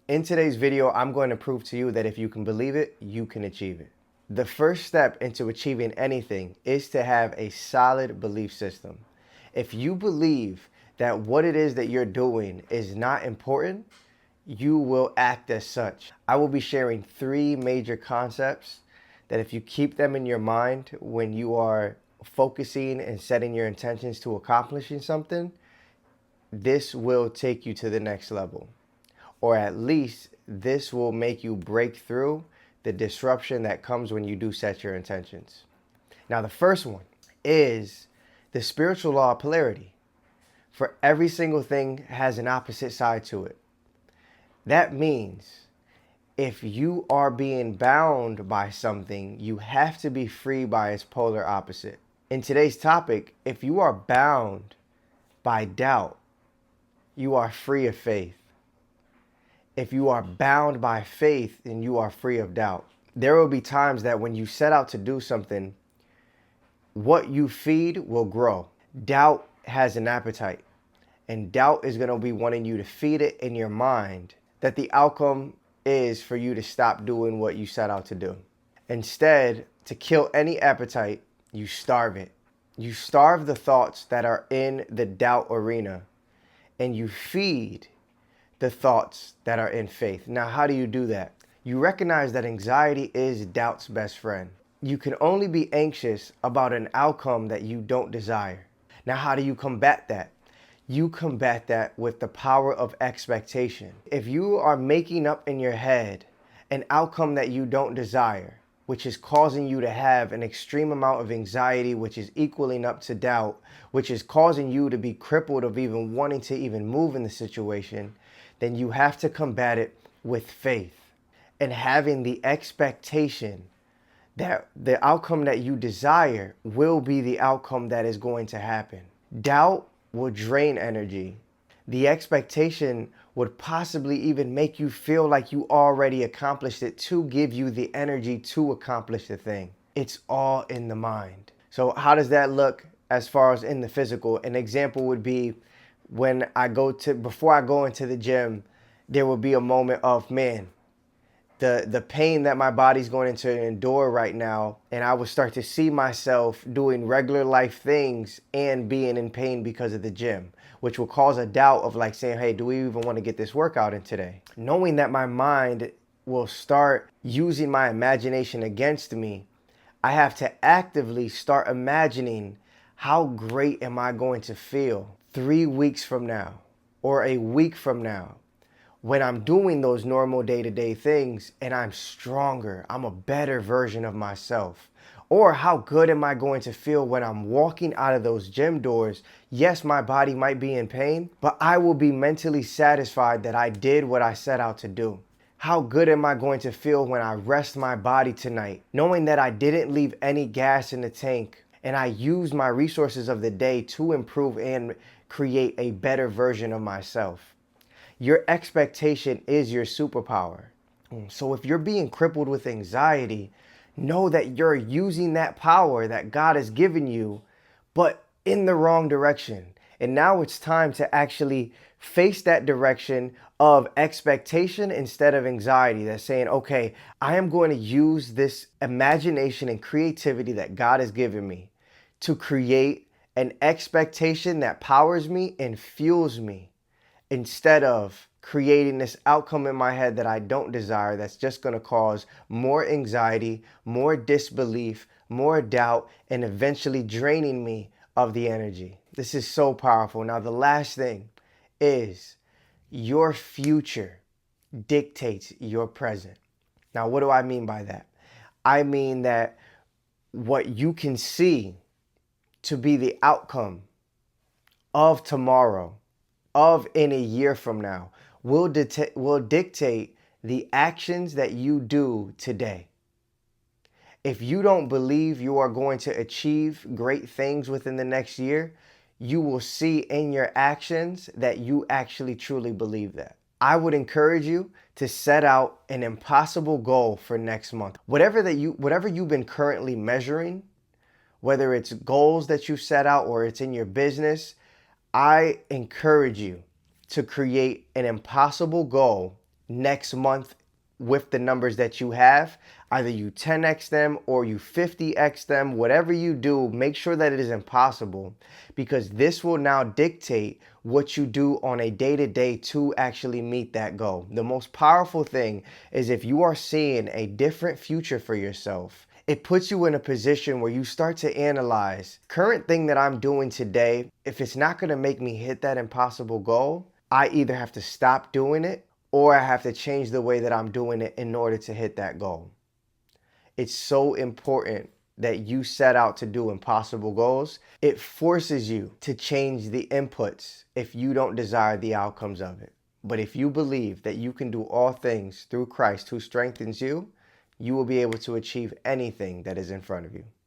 In today's video, I'm going to prove to you that if you can believe it, you can achieve it. The first step into achieving anything is to have a solid belief system. If you believe that what it is that you're doing is not important, you will act as such. I will be sharing 3 major concepts that if you keep them in your mind when you are focusing and setting your intentions to accomplishing something, this will take you to the next level. Or at least this will make you break through the disruption that comes when you do set your intentions. Now, the first one is the spiritual law of polarity. For every single thing has an opposite side to it. That means if you are being bound by something, you have to be free by its polar opposite. In today's topic, if you are bound by doubt, you are free of faith. If you are bound by faith, then you are free of doubt. There will be times that when you set out to do something, what you feed will grow. Doubt has an appetite, and doubt is going to be wanting you to feed it in your mind that the outcome is for you to stop doing what you set out to do. Instead, to kill any appetite, you starve it. You starve the thoughts that are in the doubt arena, and you feed the thoughts that are in faith. Now, how do you do that? You recognize that anxiety is doubt's best friend. You can only be anxious about an outcome that you don't desire. Now, how do you combat that? You combat that with the power of expectation. If you are making up in your head an outcome that you don't desire, which is causing you to have an extreme amount of anxiety, which is equaling up to doubt, which is causing you to be crippled of even wanting to even move in the situation, then you have to combat it with faith and having the expectation that the outcome that you desire will be the outcome that is going to happen. Doubt will drain energy. The expectation would possibly even make you feel like you already accomplished it to give you the energy to accomplish the thing. It's all in the mind. So how does that look as far as in the physical? An example would be before I go into the gym, there will be a moment of, man, the pain that my body's going to endure right now, and I would start to see myself doing regular life things and being in pain because of the gym, which will cause a doubt of like saying, hey, do we even want to get this workout in today? Knowing that my mind will start using my imagination against me, I have to actively start imagining how great am I going to feel 3 weeks from now or a week from now when I'm doing those normal day-to-day things and I'm stronger, I'm a better version of myself. Or how good am I going to feel when I'm walking out of those gym doors? Yes, my body might be in pain, but I will be mentally satisfied that I did what I set out to do. How good am I going to feel when I rest my body tonight, knowing that I didn't leave any gas in the tank and I used my resources of the day to improve and create a better version of myself? Your expectation is your superpower. So if you're being crippled with anxiety, know that you're using that power that God has given you, but in the wrong direction. And now it's time to actually face that direction of expectation instead of anxiety. That's saying, okay, I am going to use this imagination and creativity that God has given me to create an expectation that powers me and fuels me, instead of creating this outcome in my head that I don't desire, that's just going to cause more anxiety, more disbelief, more doubt, and eventually draining me of the energy. This is so powerful. Now, the last thing is your future dictates your present. Now, what do I mean by that? I mean that what you can see to be the outcome of tomorrow, of in a year from now, will dictate the actions that you do today. If you don't believe you are going to achieve great things within the next year, you will see in your actions that you actually truly believe that. I would encourage you to set out an impossible goal for next month. Whatever you've been currently measuring, whether it's goals that you've set out or it's in your business, I encourage you to create an impossible goal next month with the numbers that you have. Either you 10x them or you 50x them. Whatever you do, make sure that it is impossible, because this will now dictate what you do on a day-to-day to actually meet that goal. The most powerful thing is if you are seeing a different future for yourself, it puts you in a position where you start to analyze, current thing that I'm doing today, if it's not going to make me hit that impossible goal, I either have to stop doing it or I have to change the way that I'm doing it in order to hit that goal. It's so important that you set out to do impossible goals. It forces you to change the inputs if you don't desire the outcomes of it. But if you believe that you can do all things through Christ who strengthens you, you will be able to achieve anything that is in front of you.